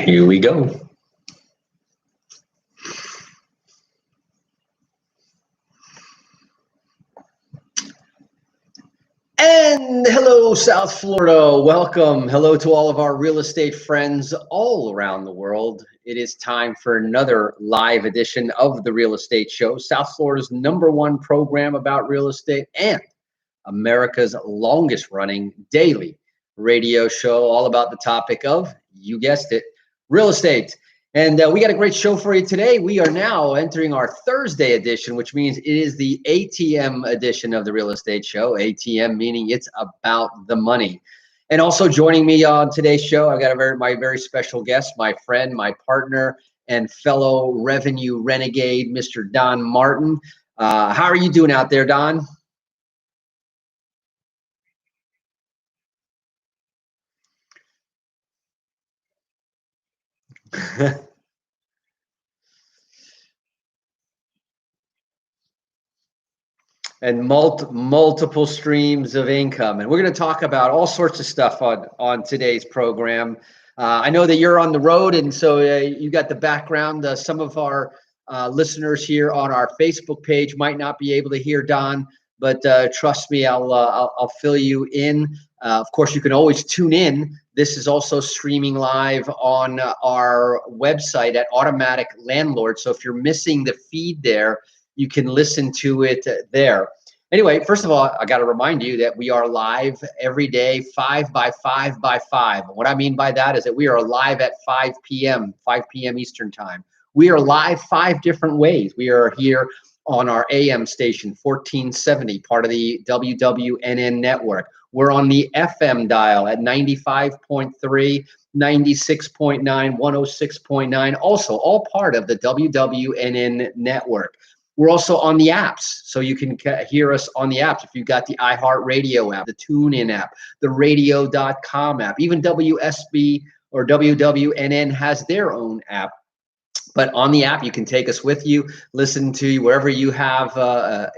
Here we go. And hello, South Florida. Welcome. Hello to all of our real estate friends all around the world. It is time for another live edition of the Real Estate Show, South Florida's #1 program about real estate and America's longest running daily radio show, all about the topic of, you guessed it, real estate. And we got a great show for you today. We are now entering our Thursday edition, which means it is the ATM edition of the Real Estate Show. ATM meaning it's about the money. And also joining me on today's show, I've got my very special guest, my friend, my partner, and fellow revenue renegade, Mr. Don Martin. How are you doing out there, Don? And multiple streams of income. And we're going to talk about all sorts of stuff on today's program. I know that you're on the road, and so you got the background. Some of our listeners here on our Facebook page might not be able to hear Don, but trust me, I'll fill you in. Of course, you can always tune in. This is also streaming live on our website at Automatic Landlord. So if you're missing the feed there, you can listen to it there. Anyway, first of all, I got to remind you that we are live every day, 5 by 5 by 5. What I mean by that is that we are live at 5 p.m. Eastern time. We are live 5 different ways. We are here on our AM station, 1470, part of the WWNN network. We're on the FM dial at 95.3, 96.9, 106.9, also all part of the WWNN network. We're also on the apps, so you can hear us on the apps. If you've got the iHeartRadio app, the TuneIn app, the radio.com app, even WSB or WWNN has their own app. But on the app, you can take us with you, listen to wherever you have a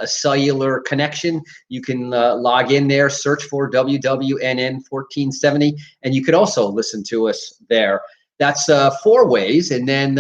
cellular connection. You can log in there, search for WWNN 1470, and you can also listen to us there. That's 4 ways. And then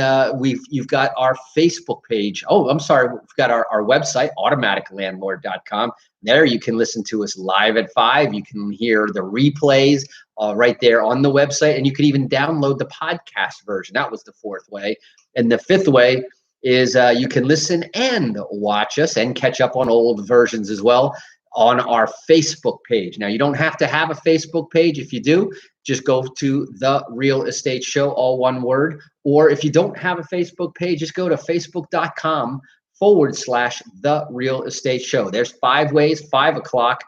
you've got our Facebook page. Oh, I'm sorry. We've got our website, automaticlandlord.com. There you can listen to us live at 5. You can hear the replays right there on the website. And you can even download the podcast version. That was the 4th way. And the 5th way is you can listen and watch us and catch up on old versions as well on our Facebook page. Now, you don't have to have a Facebook page. If you do, just go to The Real Estate Show, all one word. Or if you don't have a Facebook page, just go to facebook.com/The Real Estate Show. There's 5 ways, 5 o'clock,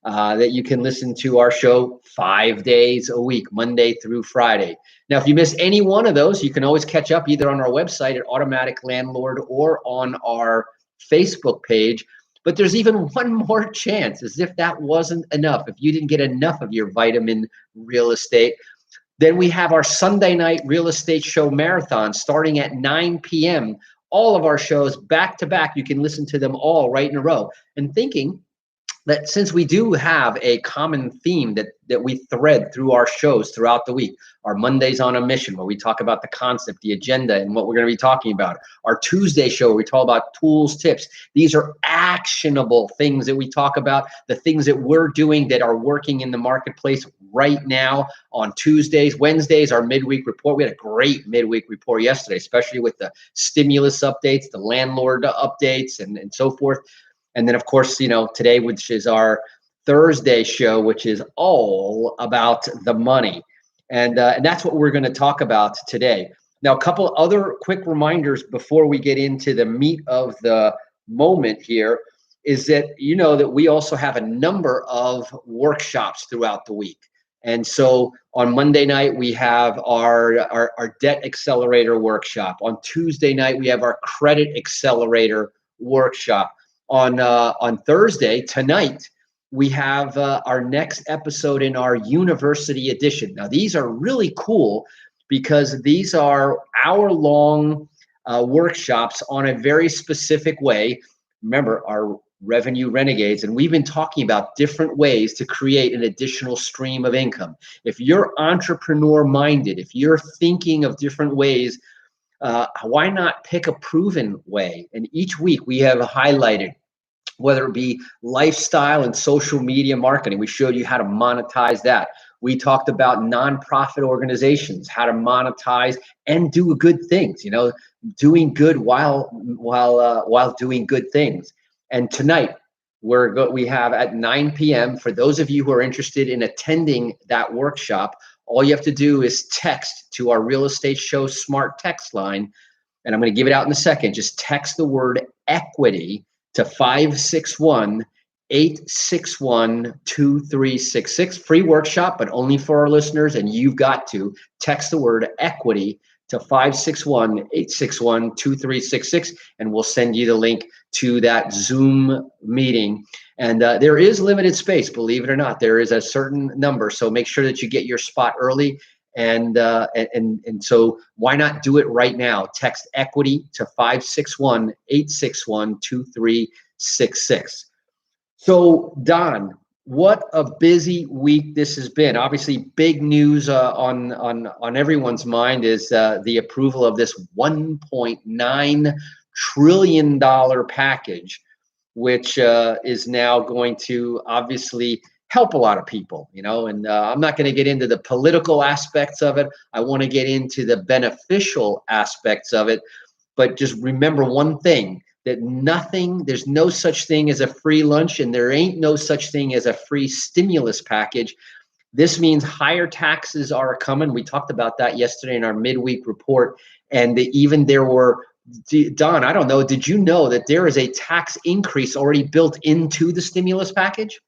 that you can listen to our show 5 days a week, Monday through Friday. Now, if you miss any one of those, you can always catch up either on our website at Automatic Landlord or on our Facebook page. But there's even one more chance, as if that wasn't enough. If you didn't get enough of your vitamin real estate, then we have our Sunday night real estate show marathon starting at 9 p.m. All of our shows back to back. You can listen to them all right in a row. And thinking that since we do have a common theme that we thread through our shows throughout the week, our Mondays on a Mission, where we talk about the concept, the agenda, and what we're going to be talking about. Our Tuesday show, where we talk about tools, tips. These are actionable things that we talk about, the things that we're doing that are working in the marketplace right now on Tuesdays. Wednesdays, our midweek report. We had a great midweek report yesterday, especially with the stimulus updates, the landlord updates, and so forth. And then, of course, today, which is our Thursday show, which is all about the money. And that's what we're going to talk about today. Now, a couple other quick reminders before we get into the meat of the moment here is that that we also have a number of workshops throughout the week. And so on Monday night, we have our debt accelerator workshop. On Tuesday night, we have our credit accelerator workshop. On Thursday, tonight, we have our next episode in our university edition. Now, these are really cool because these are hour-long workshops on a very specific way. Remember, our Revenue Renegades, and we've been talking about different ways to create an additional stream of income. If you're entrepreneur minded, if you're thinking of different ways, why not pick a proven way? And each week we have highlighted, whether it be lifestyle and social media marketing. We showed you how to monetize that. We talked about nonprofit organizations, how to monetize and do good things, doing good while doing good things. And tonight we have at 9 p.m. for those of you who are interested in attending that workshop. All you have to do is text to our Real Estate Show Smart text line, and I'm going to give it out in a second. Just text the word equity to 561-861-2366. Free workshop, but only for our listeners, and you've got to text the word equity to 561-861-2366, and we'll send you the link to that Zoom meeting. And there is limited space, believe it or not. There is a certain number, so make sure that you get your spot early. And so why not do it right now? Text equity to 561-861-2366. So Don, what a busy week this has been. Obviously, big news on everyone's mind is the approval of this $1.9 trillion package, which is now going to obviously help a lot of people, and I'm not going to get into the political aspects of it. I want to get into the beneficial aspects of it. But just remember one thing, that there's no such thing as a free lunch, and there ain't no such thing as a free stimulus package. This means higher taxes are coming. We talked about that yesterday in our midweek report. And even there were, Don, I don't know, did you know that there is a tax increase already built into the stimulus package?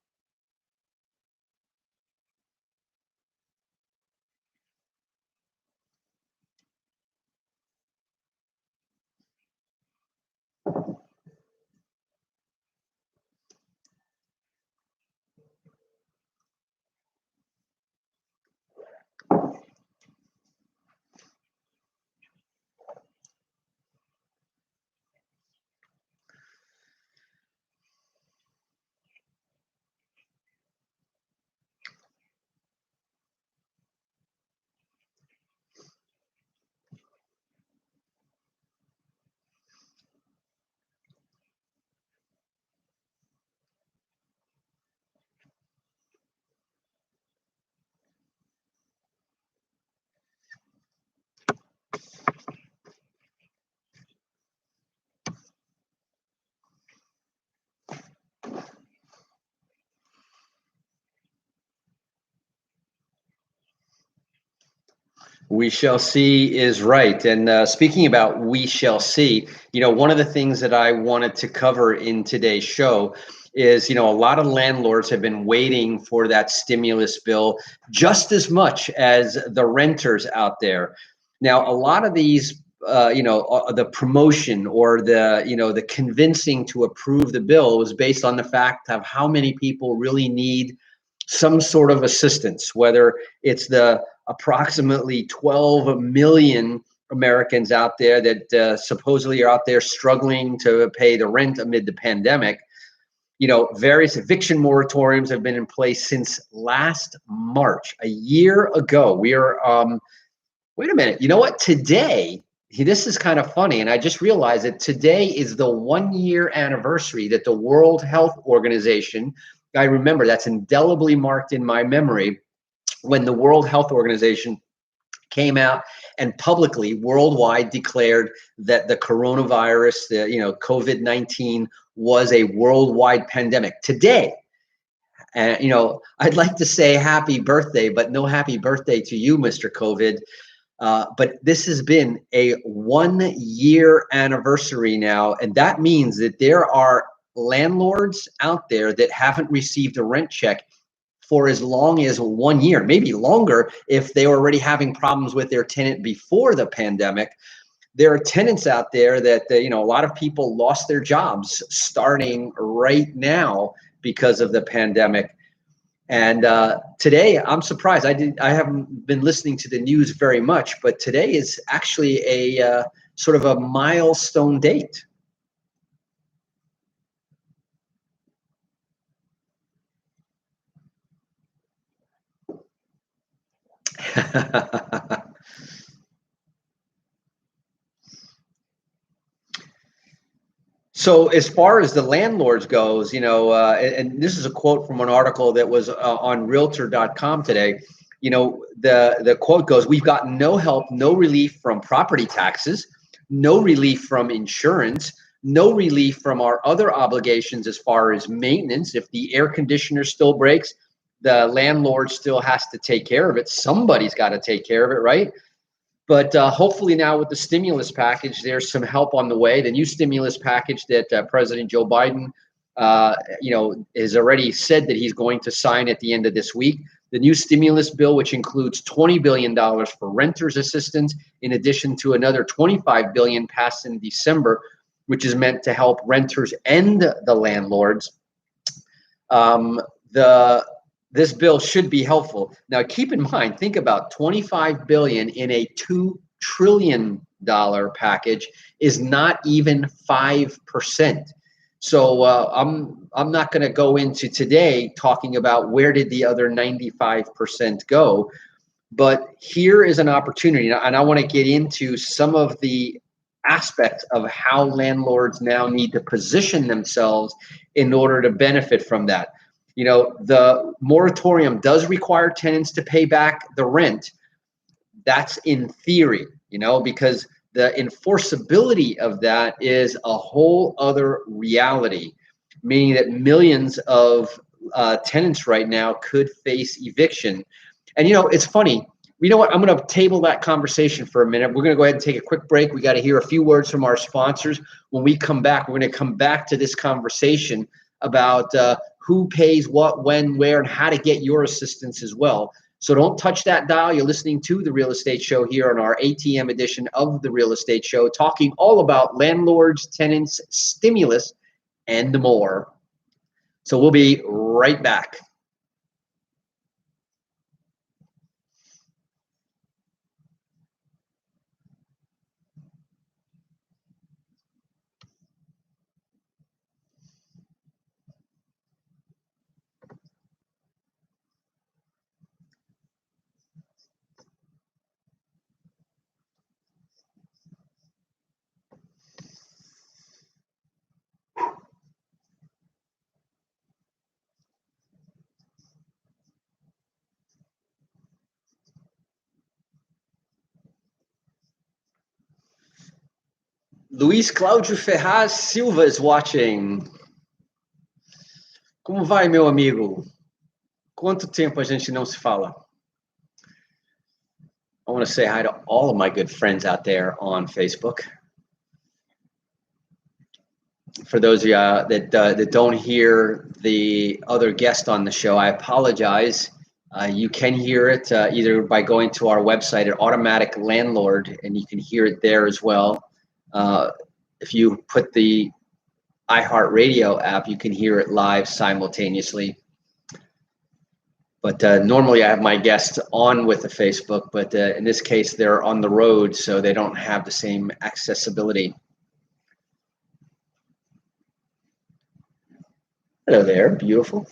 We shall see is right. And speaking about we shall see, one of the things that I wanted to cover in today's show is, a lot of landlords have been waiting for that stimulus bill just as much as the renters out there. Now, a lot of these, the promotion or the convincing to approve the bill was based on the fact of how many people really need some sort of assistance, whether it's the approximately 12 million Americans out there that supposedly are out there struggling to pay the rent amid the pandemic. Various eviction moratoriums have been in place since last March, a year ago. We are, wait a minute, you know what? Today, this is kind of funny, and I just realized that today is the 1-year anniversary that the World Health Organization, I remember that's indelibly marked in my memory, when the World Health Organization came out and publicly worldwide declared that the coronavirus, COVID-19 was a worldwide pandemic. Today, I'd like to say happy birthday, but no happy birthday to you, Mr. COVID. But this has been a 1-year anniversary now, and that means that there are landlords out there that haven't received a rent check for as long as 1 year, maybe longer if they were already having problems with their tenant before the pandemic. There are tenants out there that, a lot of people lost their jobs starting right now because of the pandemic. And today, I'm surprised. I haven't been listening to the news very much, but today is actually a sort of a milestone date. So as far as the landlords goes, and this is a quote from an article that was on Realtor.com today. The quote goes, "We've gotten no help, no relief from property taxes, no relief from insurance, no relief from our other obligations as far as maintenance. If the air conditioner still breaks, the landlord still has to take care of it. Somebody's got to take care of it, right? But hopefully now with the stimulus package, there's some help on the way. The new stimulus package that President Joe Biden, has already said that he's going to sign at the end of this week. The new stimulus bill, which includes $20 billion for renters assistance, in addition to another $25 billion passed in December, which is meant to help renters and the landlords. This bill should be helpful. Now, keep in mind, think about $25 billion in a $2 trillion package is not even 5%. So I'm not going to go into today talking about where did the other 95% go, but here is an opportunity, and I want to get into some of the aspects of how landlords now need to position themselves in order to benefit from that. The moratorium does require tenants to pay back the rent. That's in theory, because the enforceability of that is a whole other reality, meaning that millions of tenants right now could face eviction. And, it's funny. You know what? I'm going to table that conversation for a minute. We're going to go ahead and take a quick break. We got to hear a few words from our sponsors. When we come back, we're going to come back to this conversation about who pays what, when, where, and how to get your assistance as well. So don't touch that dial. You're listening to The Real Estate Show here on our ATM edition of The Real Estate Show, talking all about landlords, tenants, stimulus, and more. So we'll be right back. Luiz Cláudio Ferraz Silva is watching. Como vai, meu amigo? Quanto tempo a gente não se fala? I want to say hi to all of my good friends out there on Facebook. For those of you that don't hear the other guest on the show, I apologize. You can hear it either by going to our website at Automatic Landlord, and you can hear it there as well. If you put the iHeartRadio app, you can hear it live simultaneously. But normally I have my guests on with the Facebook, but in this case, they're on the road, so they don't have the same accessibility. Hello there, beautiful.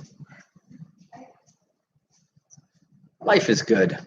Life is good.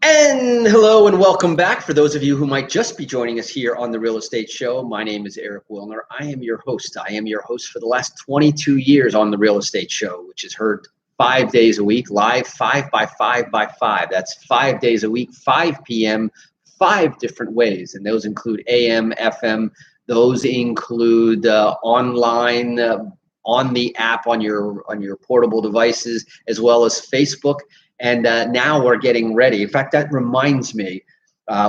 And hello and welcome back. For those of you who might just be joining us here on The Real Estate Show, my name is Eric Willner. I am your host. I am your host for the last 22 years on The Real Estate Show, which is heard 5 days a week, live 5 by 5 by 5. That's 5 days a week, 5 p.m., 5 different ways. And those include AM, FM. Those include online, on the app, on your portable devices, as well as Facebook. And now we're getting ready. In fact, that reminds me,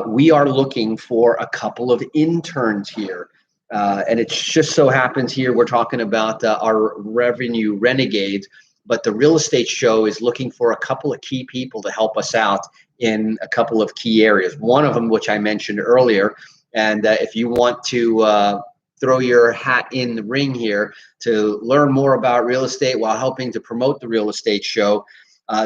we are looking for a couple of interns here. And it just so happens here we're talking about our revenue renegades, but the Real Estate Show is looking for a couple of key people to help us out in a couple of key areas. One of them, which I mentioned earlier, and if you want to throw your hat in the ring here to learn more about real estate while helping to promote the Real Estate Show,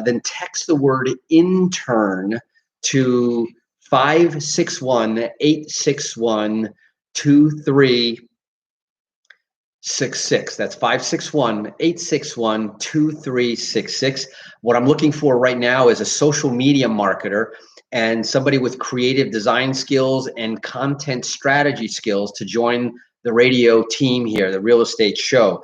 then text the word intern to 561-861-2366. That's 561-861-2366. What I'm looking for right now is a social media marketer and somebody with creative design skills and content strategy skills to join the radio team here, the real estate show.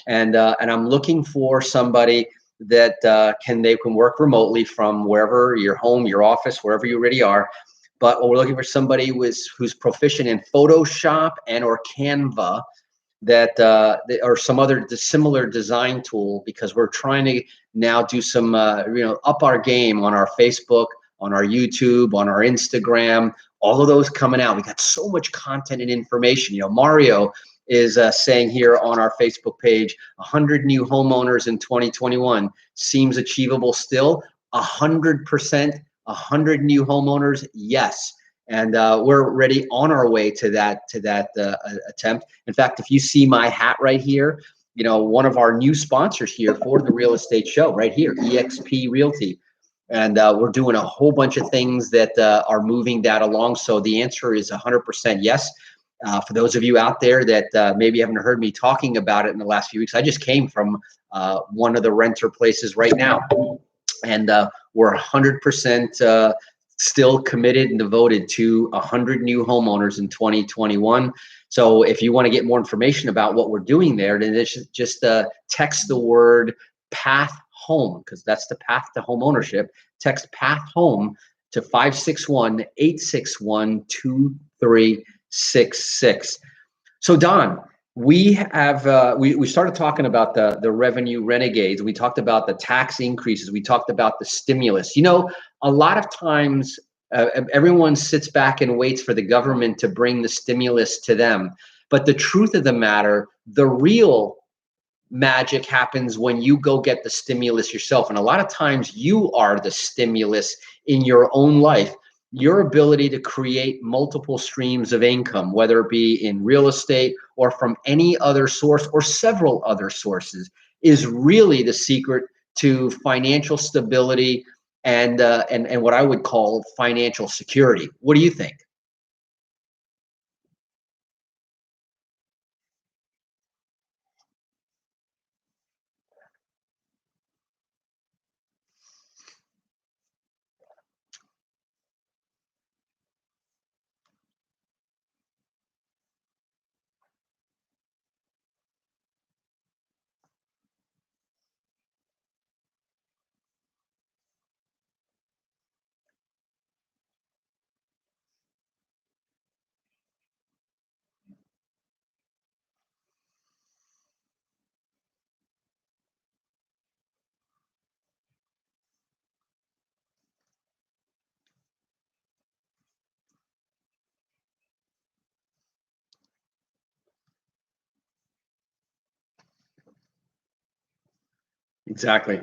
And I'm looking for somebody that they can work remotely from wherever, your home, your office, wherever you already are. But we're looking for somebody who's proficient in Photoshop and or Canva, that or some other similar design tool, because we're trying to now do some up our game on our Facebook, on our YouTube, on our Instagram, all of those coming out. We got so much content and information. Mario is saying here on our Facebook page, 100 new homeowners in 2021 seems achievable still. 100%, 100 new homeowners, yes. And we're already on our way to that attempt. In fact, if you see my hat right here, one of our new sponsors here for the real estate show right here, EXP Realty. And we're doing a whole bunch of things that are moving that along. So the answer is 100% yes. For those of you out there that maybe haven't heard me talking about it in the last few weeks, I just came from one of the renter places right now. And we're 100% still committed and devoted to 100 new homeowners in 2021. So if you want to get more information about what we're doing there, then just text the word path home, because that's the path to home ownership. Text path home to 561-861-2366. So Don, we have we started talking about the revenue renegades. We talked about the tax increases. We talked about the stimulus. A lot of times everyone sits back and waits for the government to bring the stimulus to them. But the truth of the matter, the real magic happens when you go get the stimulus yourself. And a lot of times you are the stimulus in your own life. Your ability to create multiple streams of income, whether it be in real estate or from any other source or several other sources, is really the secret to financial stability and what I would call financial security. What do you think? Exactly.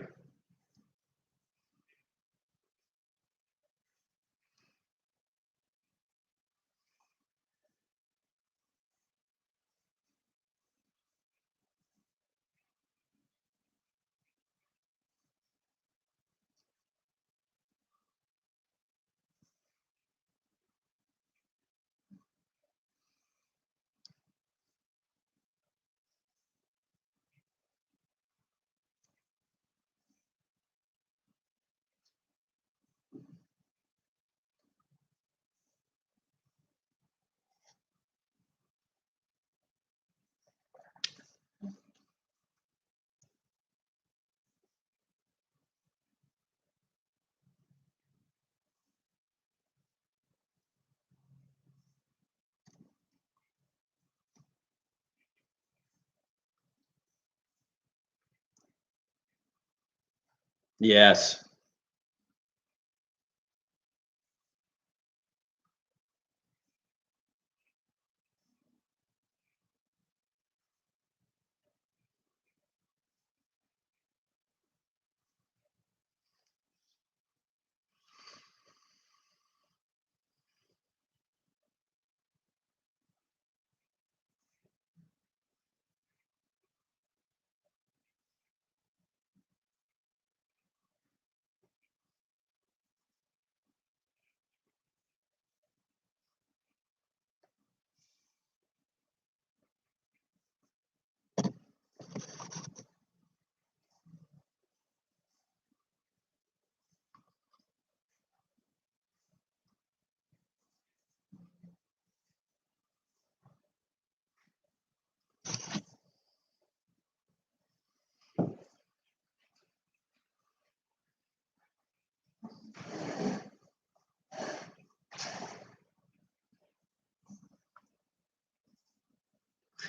Yes.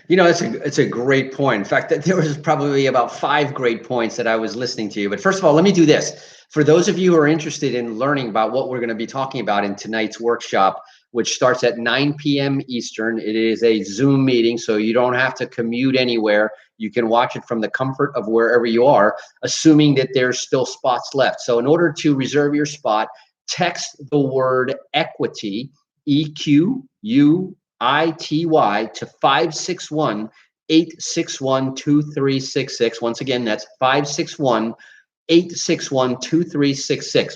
It's a great point. In fact, there was probably about 5 great points that I was listening to you. But first of all, let me do this. For those of you who are interested in learning about what we're going to be talking about in tonight's workshop, which starts at 9 p.m. Eastern, it is a Zoom meeting, so you don't have to commute anywhere. You can watch it from the comfort of wherever you are, assuming that there's still spots left. So in order to reserve your spot, text the word equity, EQUITY, to 561-861-2366. Once again, that's 561-861-2366.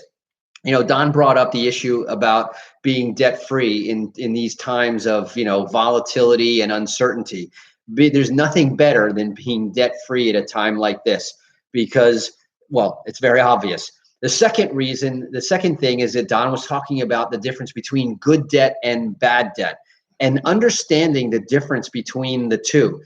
Don brought up the issue about being debt free in these times of volatility and uncertainty. There's nothing better than being debt free at a time like this, because, well, it's very obvious. The second thing is that Don was talking about the difference between good debt and bad debt, and understanding the difference between the two.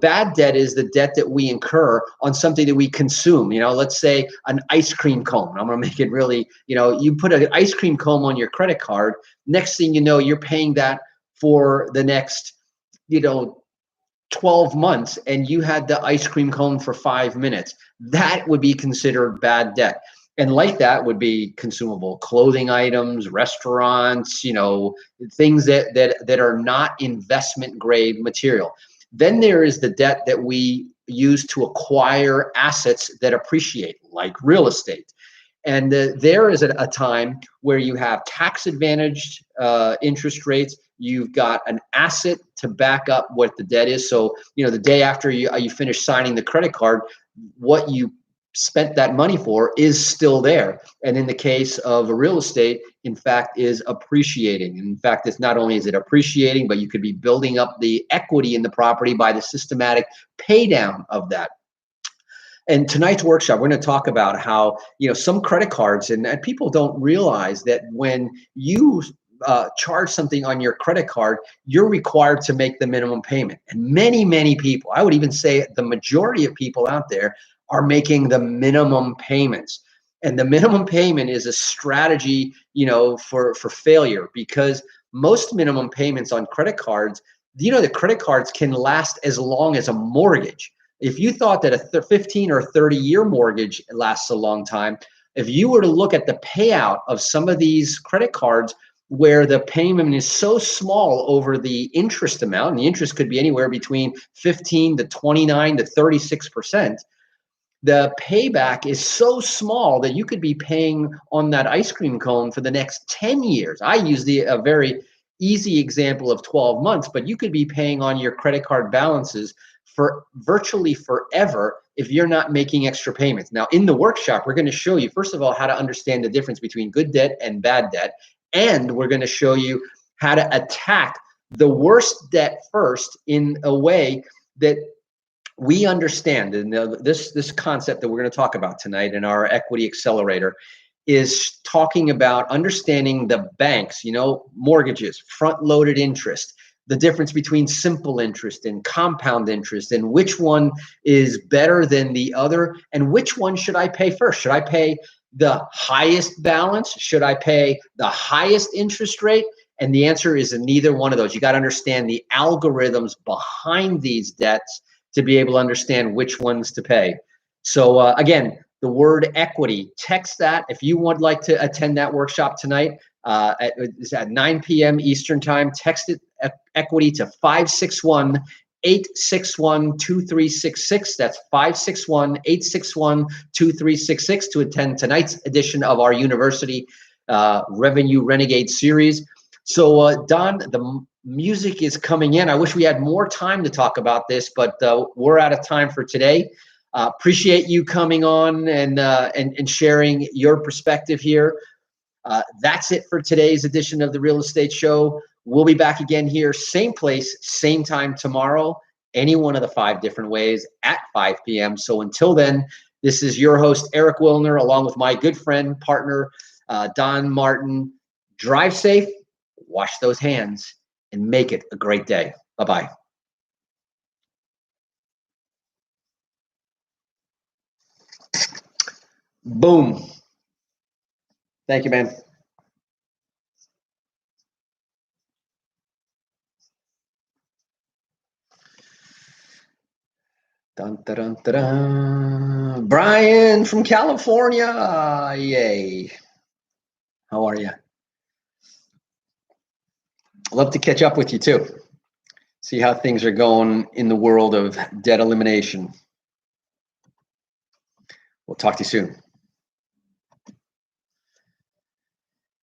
Bad debt is the debt that we incur on something that we consume. Let's say an ice cream cone. I'm going to make it really, you put an ice cream cone on your credit card. Next thing you know, you're paying that for the next, 12 months, and you had the ice cream cone for 5 minutes. That would be considered bad debt. And like that would be consumable clothing items, restaurants, things that are not investment grade material. Then there is the debt that we use to acquire assets that appreciate, like real estate. And there is a time where you have tax advantaged interest rates. You've got an asset to back up what the debt is. So, the day after you finish signing the credit card, what you spent that money for is still there. And in the case of a real estate, in fact, is appreciating. In fact, it's not only is it appreciating, but you could be building up the equity in the property by the systematic pay down of that. And tonight's workshop, we're going to talk about how, some credit cards, and people don't realize that when you charge something on your credit card, you're required to make the minimum payment. And many, many people, I would even say the majority of people out there, are making the minimum payments. And the minimum payment is a strategy, for failure, because most minimum payments on credit cards, the credit cards can last as long as a mortgage. If you thought that a 15 or 30-year mortgage lasts a long time, if you were to look at the payout of some of these credit cards where the payment is so small over the interest amount, and the interest could be anywhere between 15 to 29 to 36%, the payback is so small that you could be paying on that ice cream cone for the next 10 years. I use a very easy example of 12 months, but you could be paying on your credit card balances for virtually forever if you're not making extra payments. Now, in the workshop, we're going to show you, first of all, how to understand the difference between good debt and bad debt. And we're going to show you how to attack the worst debt first in a way that we understand. And this concept that we're going to talk about tonight in our equity accelerator is talking about understanding the banks, mortgages, front-loaded interest, the difference between simple interest and compound interest, and which one is better than the other, and which one should I pay first? Should I pay the highest balance? Should I pay the highest interest rate? And the answer is neither one of those. You got to understand the algorithms behind these debts to be able to understand which ones to pay. So again, the word equity, text that if you would like to attend that workshop tonight. It's at 9 p.m. Eastern time. Text it equity to 561-861-2366. That's 561-861-2366 to attend tonight's edition of our University Revenue Renegade series. So Don, the music is coming in. I wish we had more time to talk about this, but we're out of time for today. Appreciate you coming on and sharing your perspective here. That's it for today's edition of the Real Estate Show. We'll be back again here, same place, same time tomorrow, any one of the 5 different ways at 5 p.m. So until then, this is your host, Eric Willner, along with my good friend, partner, Don Martin. Drive safe, wash those hands, and make it a great day. Bye-bye. Boom. Thank you, man. Dun, dun, dun, dun, dun. Brian from California. Yay. How are you? Love to catch up with you too. See how things are going in the world of debt elimination. We'll talk to you soon.